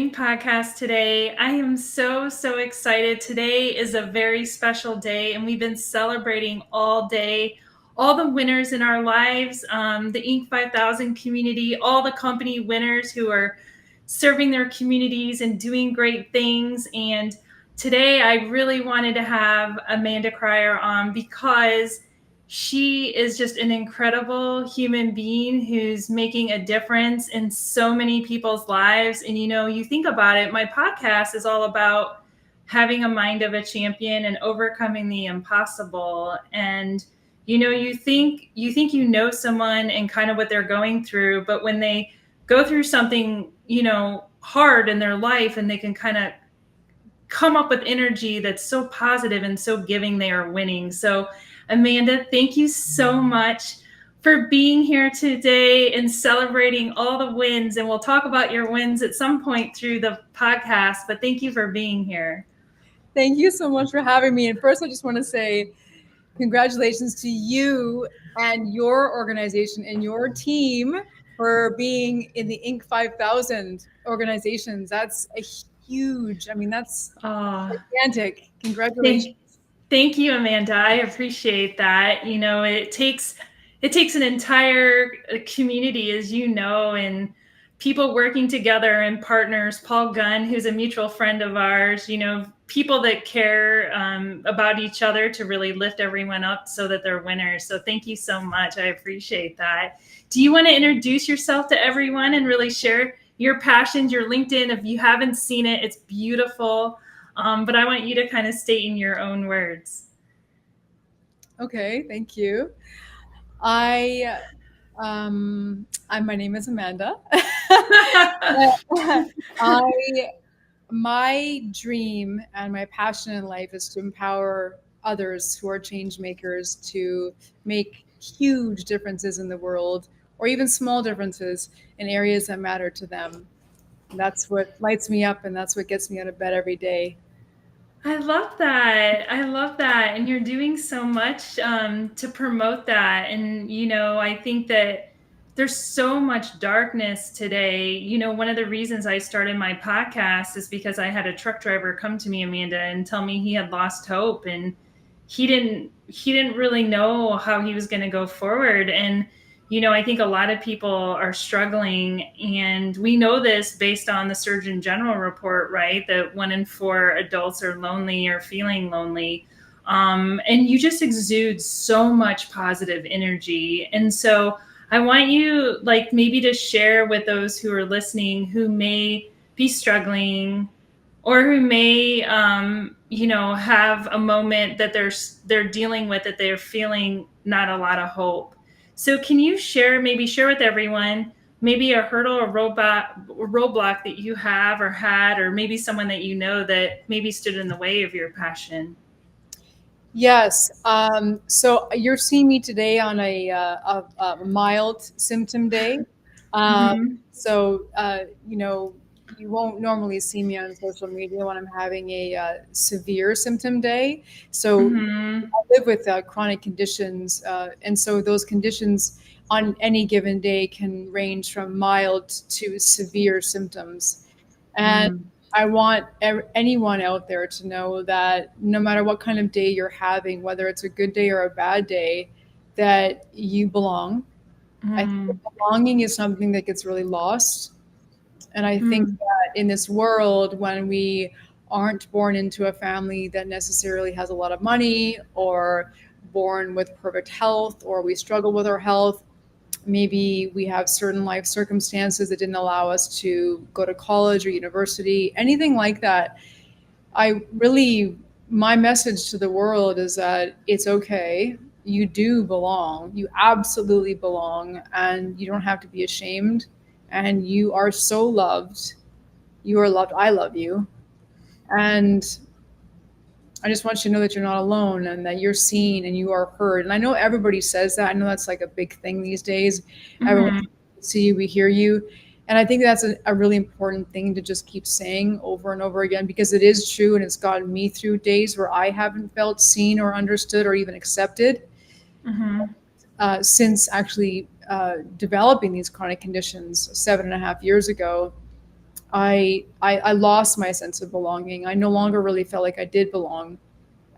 podcast today. I am so excited. Today is a very special day, and we've been celebrating all day all the winners in our lives, the Inc. 5000 community, all the company winners who are serving their communities and doing great things. And today I really wanted to have Amanda Cryer on because she is just an incredible human being who's making a difference in so many people's lives. And, you think about it, my podcast is all about having a mind of a champion and overcoming the impossible. And, you know someone and kind of what they're going through, but when they go through something, hard in their life and they can kind of come up with energy that's so positive and so giving, they are winning. So Amanda, thank you so much for being here today and celebrating all the wins. And we'll talk about your wins at some point through the podcast, but thank you for being here. Thank you so much for having me. And first, I just want to say congratulations to you and your organization and your team for being in the Inc. 5000 organizations. That's a huge, that's gigantic. Congratulations. Thank you, Amanda. I appreciate that. It takes an entire community, as you know, and people working together and partners. Paul Gunn, who's a mutual friend of ours, people that care about each other to really lift everyone up so that they're winners. So thank you so much. I appreciate that. Do you want to introduce yourself to everyone and really share your passions, your LinkedIn? If you haven't seen it, it's beautiful. But I want you to kind of state in your own words. Okay, thank you. My name is Amanda. My dream and my passion in life is to empower others who are change makers to make huge differences in the world, or even small differences in areas that matter to them. And that's what lights me up, and that's what gets me out of bed every day. I love that. And you're doing so much to promote that. And, I think that there's so much darkness today. One of the reasons I started my podcast is because I had a truck driver come to me, Amanda, and tell me he had lost hope and he didn't really know how he was going to go forward. And I think a lot of people are struggling, and we know this based on the Surgeon General report, right? That 1 in 4 adults are lonely or feeling lonely. And you just exude so much positive energy. And so I want you maybe to share with those who are listening who may be struggling or who may, have a moment that they're dealing with, that they're feeling not a lot of hope. So can you share with everyone maybe a hurdle or roadblock that you have or had, or maybe someone that that maybe stood in the way of your passion? Yes. So you're seeing me today on a mild symptom day. So, you won't normally see me on social media when I'm having a severe symptom day. So I live with chronic conditions. And so those conditions on any given day can range from mild to severe symptoms. And I want anyone out there to know that no matter what kind of day you're having, whether it's a good day or a bad day, that you belong. I think belonging is something that gets really lost. And I think that in this world, when we aren't born into a family that necessarily has a lot of money, or born with perfect health, or we struggle with our health, maybe we have certain life circumstances that didn't allow us to go to college or university, anything like that. My message to the world is that it's okay. You do belong. You absolutely belong, and you don't have to be ashamed. And you are so loved. You are loved. I love you. And I just want you to know that you're not alone, and that you're seen and you are heard. And I know everybody says that. I know that's like a big thing these days. Everyone see you, we hear you. And I think that's a really important thing to just keep saying over and over again, because it is true, and it's gotten me through days where I haven't felt seen or understood or even accepted. Since actually developing these chronic conditions 7.5 years ago, I lost my sense of belonging. I no longer really felt like I did belong.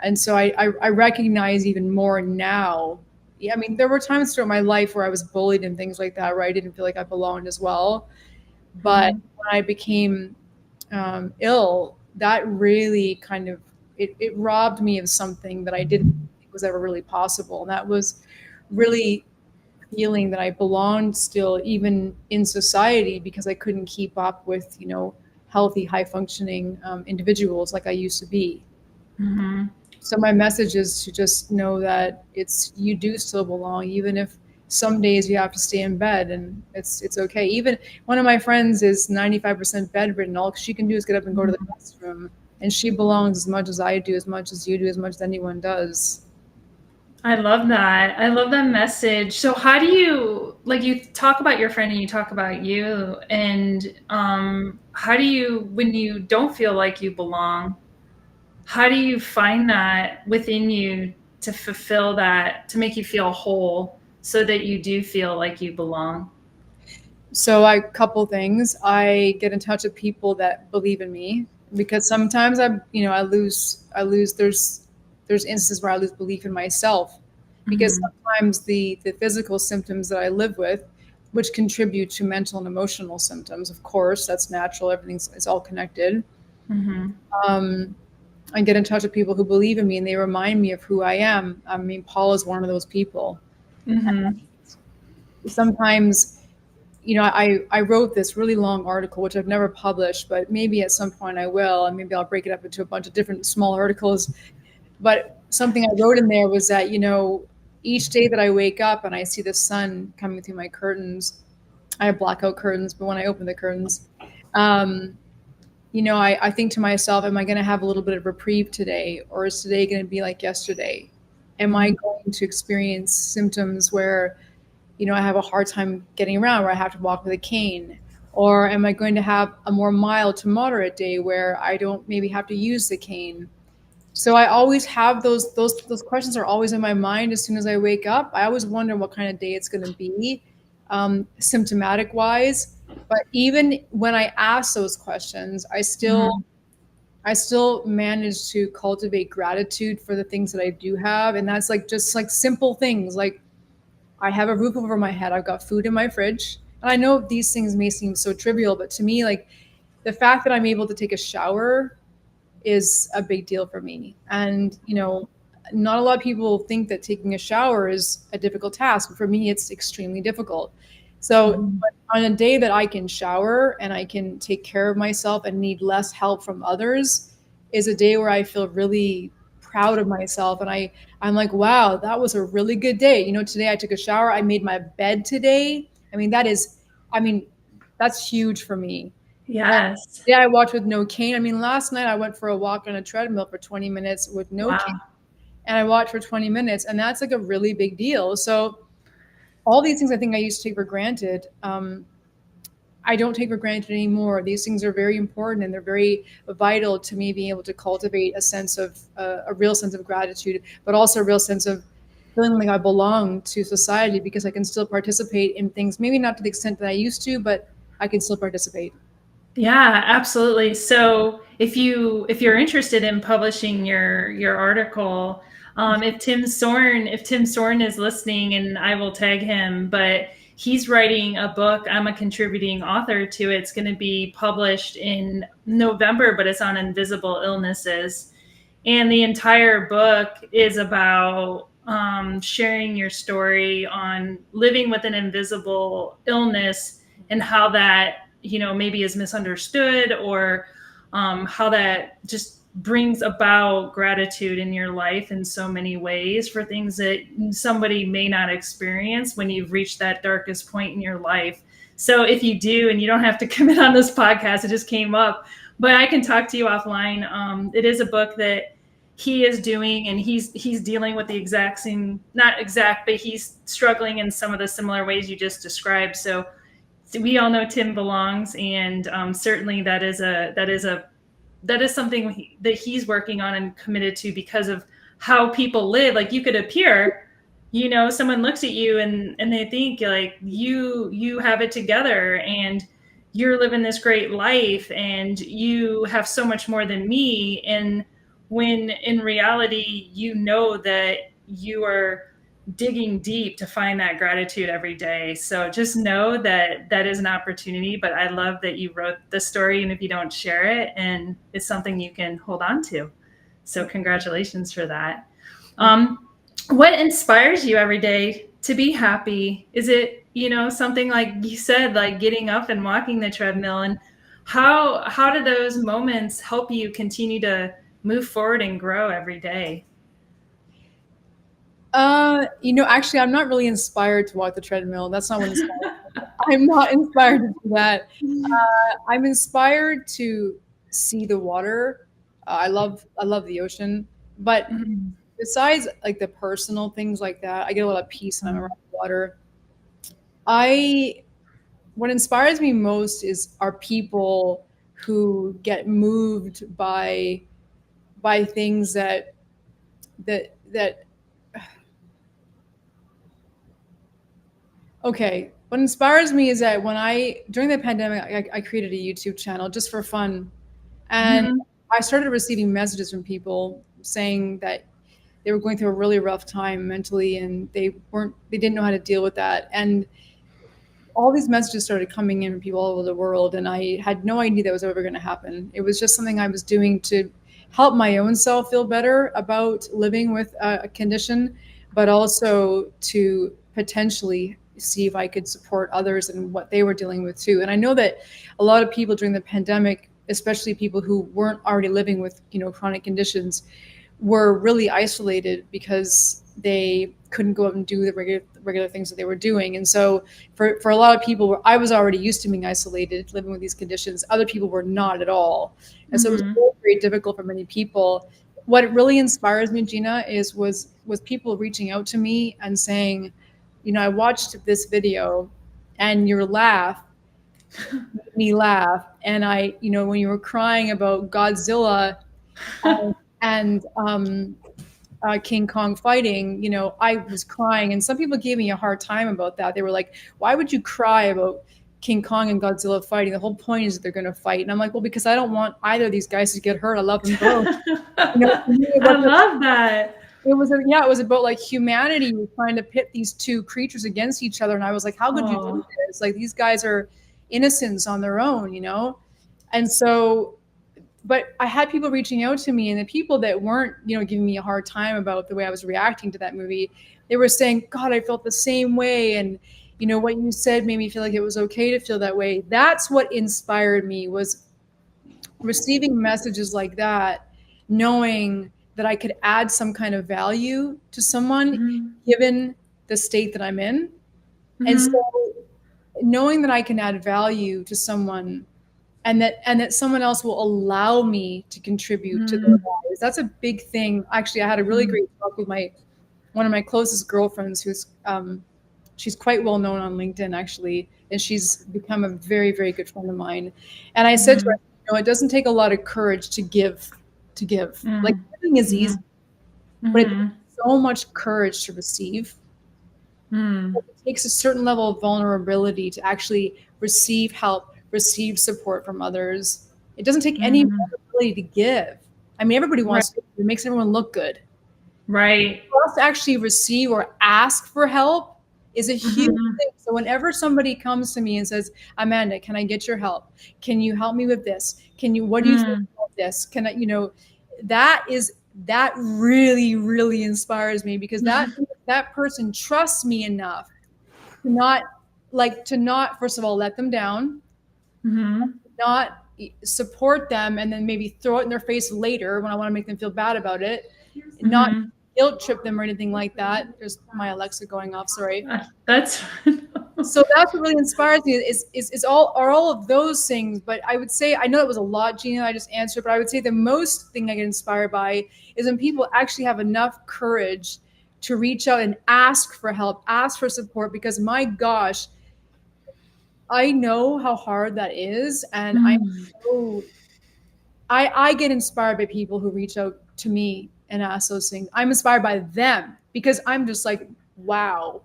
And so I recognize even more now. Yeah, I mean, there were times throughout my life where I was bullied and things like that, where I didn't feel like I belonged as well. But Mhm. when I became ill, that really kind of it robbed me of something that I didn't think was ever really possible. And that was really feeling that I belonged still even in society because I couldn't keep up with, healthy, high functioning individuals like I used to be. Mhm. So my message is to just know that you do still belong, even if some days you have to stay in bed, and it's okay. Even one of my friends is 95% bedridden. All she can do is get up and go to the Mhm. restroom, and she belongs as much as I do, as much as you do, as much as anyone does. I love that. I love that message. So how do you like you talk about your friend and you talk about you and how do you when you don't feel like you belong, how do you find that within you to fulfill that, to make you feel whole so that you do feel like you belong? So I couple things. I get in touch with people that believe in me because sometimes I lose there's instances where I lose belief in myself because Mhm. sometimes the physical symptoms that I live with, which contribute to mental and emotional symptoms, of course, that's natural. It's all connected. Mhm. Um, I get in touch with people who believe in me and they remind me of who I am. I mean, Paul is one of those people. Mhm. Sometimes I wrote this really long article, which I've never published, but maybe at some point I will, and maybe I'll break it up into a bunch of different small articles. But something I wrote in there was that, each day that I wake up and I see the sun coming through my curtains, I have blackout curtains, but when I open the curtains, um, I think to myself, am I going to have a little bit of reprieve today? Or is today going to be like yesterday? Am I Mhm. going to experience symptoms where I have a hard time getting around where I have to walk with a cane? Or am I going to have a more mild to moderate day where I don't maybe have to use the cane? So I always have those questions are always in my mind as soon as I wake up. I always wonder what kind of day it's going to be, symptomatic wise. But even when I ask those questions, Mhm. I still manage to cultivate gratitude for the things that I do have, and that's like just like simple things like I have a roof over my head. I've got food in my fridge. And I know these things may seem so trivial, but to me, like the fact that I'm able to take a shower is a big deal for me. And, not a lot of people think that taking a shower is a difficult task. But for me, it's extremely difficult. So Mhm. on a day that I can shower and I can take care of myself and need less help from others is a day where I feel really proud of myself. And I'm like, wow, that was a really good day. Today I took a shower. I made my bed today. I mean, I mean, that's huge for me. Yes. Yeah, I walked with no cane. I mean, last night I went for a walk on a treadmill for 20 minutes with no cane, Wow. and I walked for 20 minutes, and that's like a really big deal. So, all these things I think I used to take for granted, I don't take for granted anymore. These things are very important and they're very vital to me being able to cultivate a real sense of gratitude, but also a real sense of feeling like I belong to society because I can still participate in things, maybe not to the extent that I used to, but I can still participate. Yeah, absolutely. So if you're interested in publishing your article, if Tim Sorn is listening, and I will tag him, but he's writing a book. I'm a contributing author to it. It's going to be published in November, but it's on invisible illnesses. And the entire book is about sharing your story on living with an invisible illness and how that maybe is misunderstood, or how that just brings about gratitude in your life in so many ways for things that somebody may not experience when you've reached that darkest point in your life. So if you do, and you don't have to commit on this podcast, it just came up, but I can talk to you offline. It is a book that he is doing, and he's dealing with the exact same, not exact, but he's struggling in some of the similar ways you just described. So we all know Tim belongs, and certainly that is something that he's working on and committed to because of how people live. Like, you could appear, someone looks at you and they think like you have it together, and you're living this great life and you have so much more than me. And when in reality, you know that you are digging deep to find that gratitude every day. So just know that that is an opportunity. But I love that you wrote the story, and if you don't share it, and it's something you can hold on to. So congratulations for that. What inspires you every day to be happy? Is it, something like you said, like getting up and walking the treadmill? And how do those moments help you continue to move forward and grow every day? Actually, I'm not really inspired to walk the treadmill. That's not what inspires me. I'm not inspired to do that. I'm inspired to see the water. I love the ocean, but Mhm. besides like the personal things like that, I get a lot of peace when I'm around water. I What inspires me most is are people who get moved by things that okay. What inspires me is that during the pandemic, I created a YouTube channel just for fun. And Mhm. I started receiving messages from people saying that they were going through a really rough time mentally and they didn't know how to deal with that. And all these messages started coming in from people all over the world, and I had no idea that was ever going to happen. It was just something I was doing to help my own self feel better about living with a condition, but also to potentially see if I could support others and what they were dealing with too. And I know that a lot of people during the pandemic, especially people who weren't already living with chronic conditions, were really isolated because they couldn't go out and do the regular things that they were doing. And so for a lot of people, I was already used to being isolated, living with these conditions. Other people were not at all. And so it was Mhm. very, very difficult for many people. What really inspires me, Gina, was people reaching out to me and saying, I watched this video and your laugh made me laugh. And when you were crying about Godzilla and King Kong fighting, I was crying. And some people gave me a hard time about that. They were like, why would you cry about King Kong and Godzilla fighting? The whole point is that they're going to fight. And I'm like, well, because I don't want either of these guys to get hurt. I love them both. For me, I love that. it was about like humanity was trying to pit these two creatures against each other. And I was like, how could you do Oh. this? Like, these guys are innocents on their own. And so but I had people reaching out to me, and the people that weren't, giving me a hard time about the way I was reacting to that movie, they were saying, God, I felt the same way. And, what you said made me feel like it was okay to feel that way. That's what inspired me, was receiving messages like that, knowing that I could add some kind of value to someone Mhm. given the state that I'm in. And so Mhm. knowing that I can add value to someone and that someone else will allow me to contribute to their Mhm. lives. That's a big thing. Actually, I had a really Mhm. great talk with my one of my closest girlfriends, who's she's quite well known on LinkedIn actually, and she's become a very, very good friend of mine. And I said to her, Mhm. it doesn't take a lot of courage to give. Like, Mhm. giving is easy, Mhm. but it takes Mhm. so much courage to receive. Mhm. It takes a certain level of vulnerability to actually receive help, receive support from others. It doesn't take any Mhm. vulnerability to give. I mean, everybody Right. wants to, it makes everyone look good. Right. For us to actually receive or ask for help is a huge Mhm. thing. So whenever somebody comes to me and says, Amanda, can I get your help? Can you help me with this? What do you think Mhm. about this? That really, really inspires me, because that person trusts me enough to not first of all let them down, Mhm. not support them, and then maybe throw it in their face later when I want to make them feel bad about it, not Mhm. guilt trip them or anything like that. There's my Alexa going off, sorry. That's So that's what really inspires me is all of those things. But I would say, I know that was a lot, Gina, I just answered, but I would say the most thing I get inspired by is when people actually have enough courage to reach out and ask for help, ask for support, because my gosh, I know how hard that is, and Mhm. so I get inspired by people who reach out to me and ask those things. I'm inspired by them because I'm just like, wow,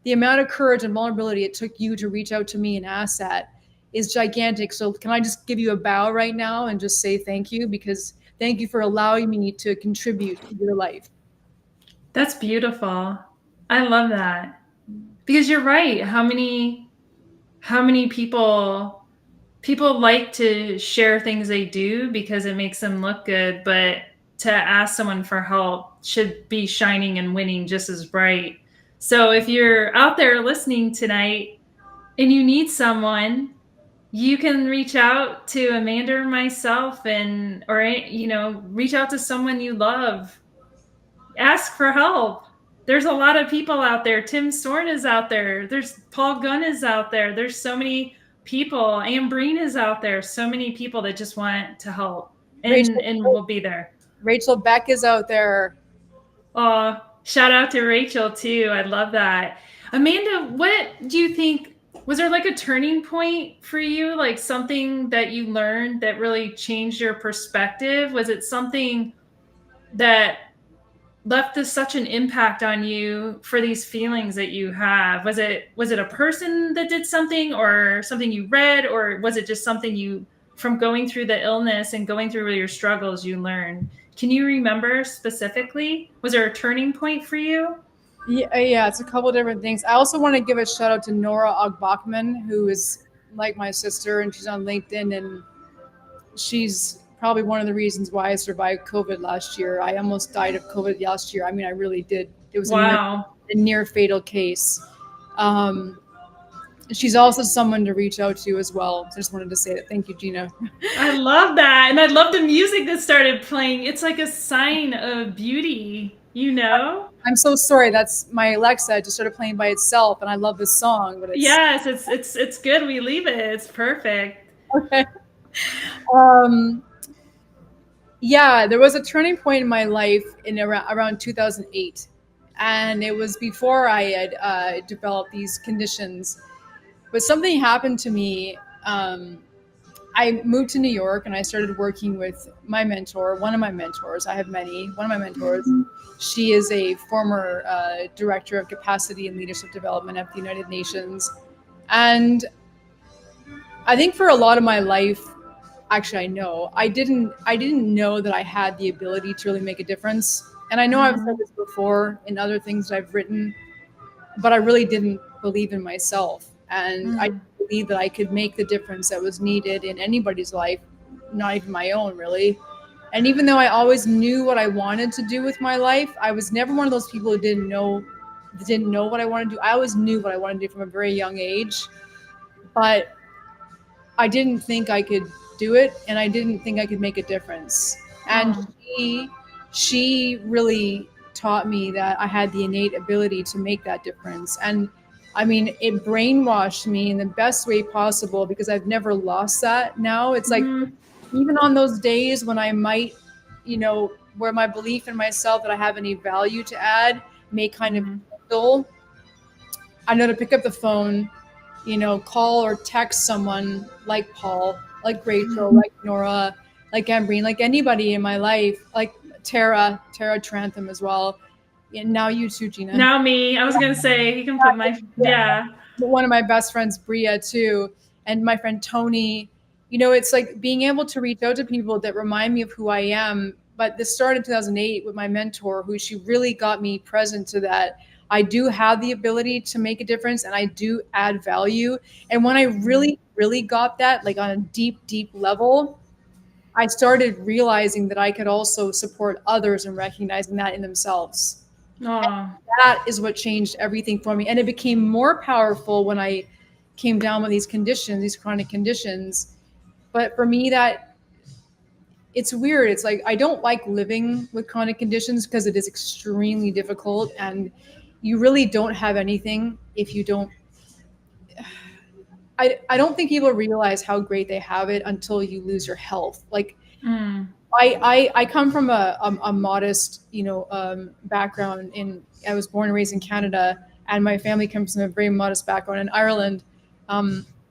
the amount of courage and vulnerability it took you to reach out to me and ask that is gigantic. So can I just give you a bow right now and just say thank you, because thank you for allowing me to contribute to your life. That's beautiful. I love that. Because you're right. How many people like to share things they do because it makes them look good, but to ask someone for help should be shining and winning just as bright. So if you're out there listening tonight and you need someone, you can reach out to Amanda or myself, and or reach out to someone you love. Ask for help. There's a lot of people out there. Tim Sorn is out there. There's Paul Gunn is out there. There's so many people. Anne Breen is out there. So many people that just want to help, and Rachel, and we'll be there. Rachel Beck is out there. Oh, shout out to Rachel too. I love that. Amanda, what do you think? Was there like a turning point for you, like something that you learned that really changed your perspective? Was it something that left such an impact on you for these feelings that you have? Was it a person that did something, or something you read, or was it just something you, from going through the illness and going through your struggles, you learned? Can you remember specifically? Was there a turning point for you? Yeah, it's a couple different things. I also want to give a shout out to Nora Ogbachman, who is like my sister, and she's on LinkedIn, and she's probably one of the reasons why I survived COVID last year. I almost died of COVID last year. I mean, I really did. It was Wow. a near fatal case. Um, she's also someone to reach out to as well. So I just wanted to say that. Thank you, Gina. I love that. And I love the music that started playing. It's like a sign of beauty, you know? I'm so sorry. That's my Alexa just started playing by itself, and I love this song, but it's Yes, it's good. We leave it. It's perfect. okay. Um, yeah, there was a turning point in my life in around 2008, and it was before I had developed these conditions. But something happened to me. I moved to New York and I started working with my mentor, one of my mentors. I have many. One of my mentors, she is a former director of capacity and leadership development at the United Nations. And I think for a lot of my life, actually, I didn't know that I had the ability to really make a difference. And I know I've said Mhm. this before in other things that I've written, but I really didn't believe in myself. And I Mm. didn't believe that I could make the difference that was needed in anybody's life, not even my own, really. And even though I always knew what I wanted to do with my life, I was never one of those people who didn't know what I wanted to do. I always knew what I wanted to do from a very young age, but I didn't think I could do it, and I didn't think I could make a difference. And Oh. she really taught me that I had the innate ability to make that difference. And I mean, it brainwashed me in the best way possible, because I've never lost that. Now it's like, Mhm. even on those days when I might, where my belief in myself that I have any value to add may kind of Mhm. dull, I know to pick up the phone, call or text someone like Paul, like Rachel, like Nora, like Ambreen, like anybody in my life, like Tara Trantham as well. And now you too, Gina. Now me. I was gonna say you can put my, yeah. One of my best friends, Bria, too, and my friend Tony. It's like being able to reach out to people that remind me of who I am. But this started in 2008 with my mentor, who she really got me present to that. I do have the ability to make a difference, and I do add value. And when I really, really got that, like on a deep, deep level, I started realizing that I could also support others and recognizing that in themselves. Oh. That is what changed everything for me. And it became more powerful when I came down with these conditions, these chronic conditions. But for me, that it's weird. It's like I don't like living with chronic conditions because it is extremely difficult, and you really don't have anything if you don't. I don't think people realize how great they have it until you lose your health. Like Mm. I come from a modest, background. I was born and raised in Canada, and my family comes from a very modest background in Ireland.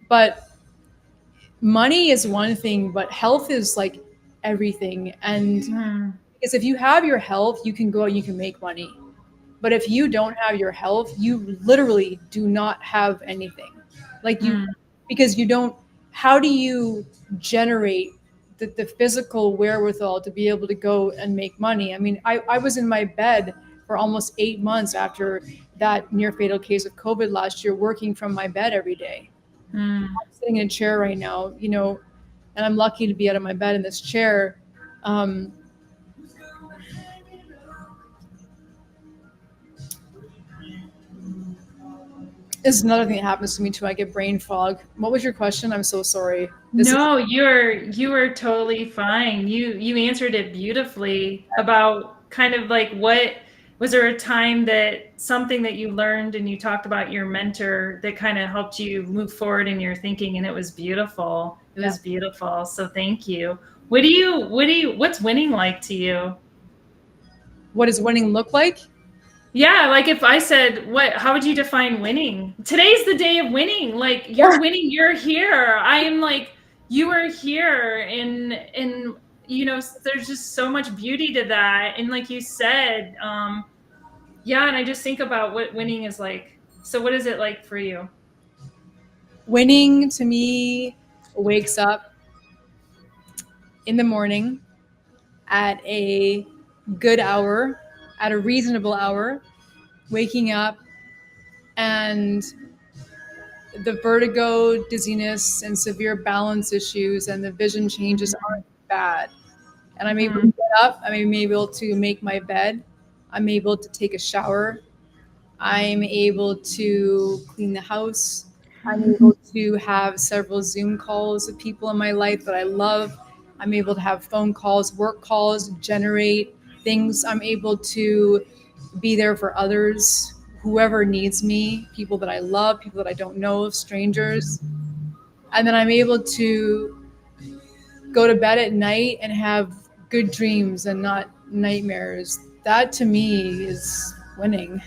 But money is one thing, but health is like everything. And Mm. because if you have your health, you can go and you can make money. But if you don't have your health, you literally do not have anything. Like you, Mm. because you don't how do you generate the physical wherewithal to be able to go and make money? I mean, I was in my bed for almost 8 months after that near fatal case of COVID last year, working from my bed every day. Mm. I'm sitting in a chair right now, and I'm lucky to be out of my bed in this chair. Um, this is another thing that happens to me too. I get brain fog. What was your question? I'm so sorry. This is No, you are totally fine. You answered it beautifully about kind of like what was there a time that something that you learned and you talked about your mentor that kind of helped you move forward in your thinking, and it was beautiful. It yeah. was beautiful. So thank you. What's winning like to you? What does winning look like? Yeah, like if I said, how would you define winning? Today's the day of winning. Like Yeah. you're winning, you're here. I am like you are here and there's just so much beauty to that. And like you said, yeah, and I just think about what winning is like. So what is it like for you? Winning to me wakes up in the morning at a good hour, at a reasonable hour, waking up, and the vertigo, dizziness, and severe balance issues and the vision changes aren't bad. And I'm able to Mhm. get up, I'm able to make my bed, I'm able to take a shower, I'm able to clean the house. I'm able to have several Zoom calls with people in my life that I love. I'm able to have phone calls, work calls, generate things. I'm able to be there for others, whoever needs me, people that I love, people that I don't know, strangers. And then I'm able to go to bed at night and have good dreams and not nightmares. That to me is winning.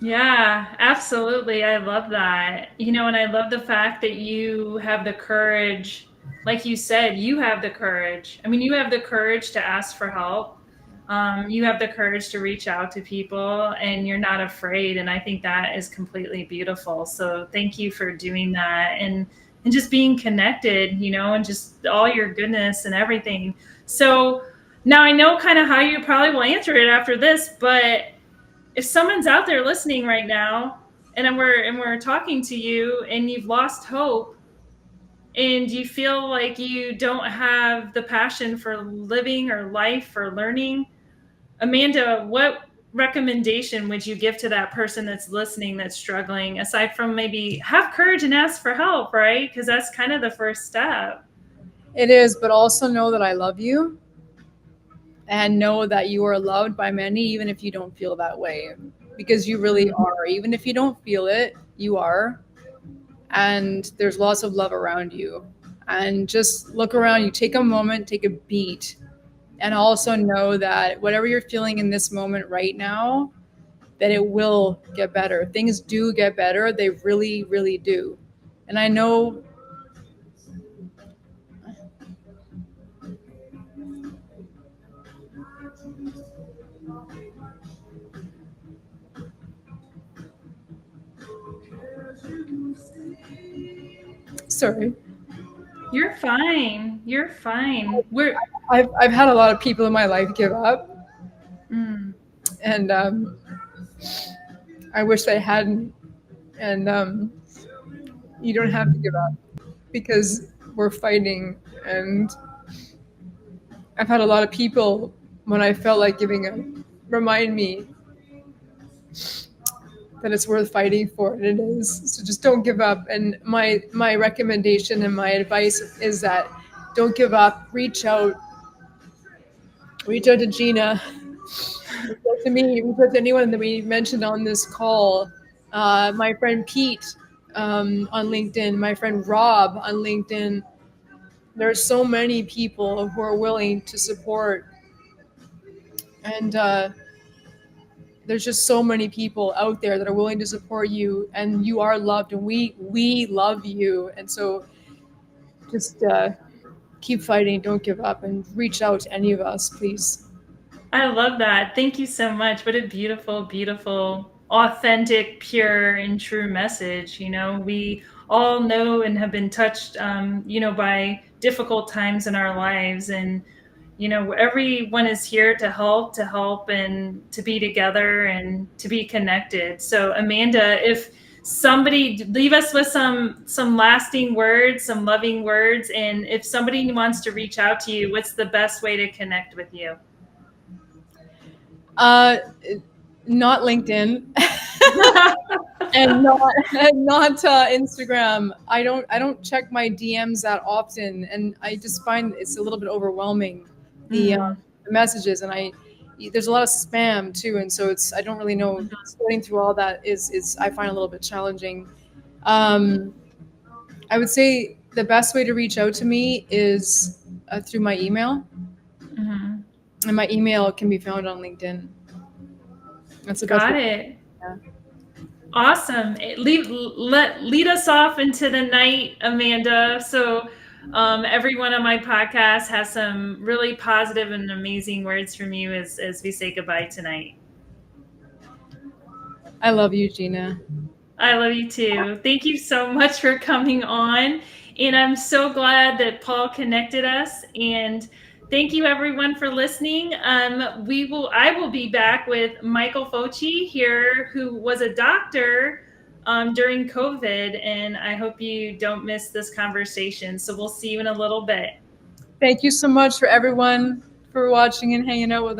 Yeah, absolutely. I love that. And I love the fact that you have the courage, like you said, you have the courage. I mean, you have the courage to ask for help. You have the courage to reach out to people and you're not afraid. And I think that is completely beautiful. So thank you for doing that and just being connected, and just all your goodness and everything. So now I know kind of how you probably will answer it after this, but if someone's out there listening right now and we're talking to you and you've lost hope and you feel like you don't have the passion for living or life or learning, Amanda, what recommendation would you give to that person that's listening that's struggling, aside from maybe have courage and ask for help, right? Because that's kind of the first step. It is, but also know that I love you and know that you are loved by many, even if you don't feel that way. Because you really Mm. are. Even if you don't feel it, you are. And there's lots of love around you. And just look around you, take a moment, take a beat, and also know that whatever you're feeling in this moment right now, that it will get better. Things do get better. They really, really do. And I know, sorry, You're fine. You're fine. I've had a lot of people in my life give up. Mm. And I wish they hadn't. And you don't have to give up because we're fighting. And I've had a lot of people, when I felt like giving up, remind me that it's worth fighting for, and it is. So just don't give up. And my recommendation and my advice is that don't give up. Reach out to Gina, reach out to me, reach out to anyone that we mentioned on this call. My friend Pete on LinkedIn, my friend Rob on LinkedIn. There are so many people who are willing to support, and there's just so many people out there that are willing to support you, and you are loved, and we love you. And so just keep fighting, don't give up, and reach out to any of us, please. I love that. Thank you so much. What a beautiful, beautiful, authentic, pure, and true message. We all know and have been touched, by difficult times in our lives. And everyone is here to help and to be together and to be connected. So Amanda, if somebody leave us with some lasting words, some loving words, and if somebody wants to reach out to you, what's the best way to connect with you? Uh, not LinkedIn. And not Instagram. I don't check my DMs that often, and I just find it's a little bit overwhelming, Mm, the messages, and there's a lot of spam too, and so I don't really know, sorting through all that is I find a little bit challenging. Um, I would say the best way to reach out to me is through my email, mhm. and my email can be found on LinkedIn. That's the best way. Got it. Yeah. Awesome. Lead us off into the night, Amanda. So everyone on my podcast has some really positive and amazing words from you as we say goodbye tonight. I love you, Gina. I love you too. Thank you so much for coming on. And I'm so glad that Paul connected us. And thank you everyone for listening. I will be back with Michael Fauci here, who was a doctor during COVID. And I hope you don't miss this conversation. So we'll see you in a little bit. Thank you so much for everyone for watching and hanging out with us.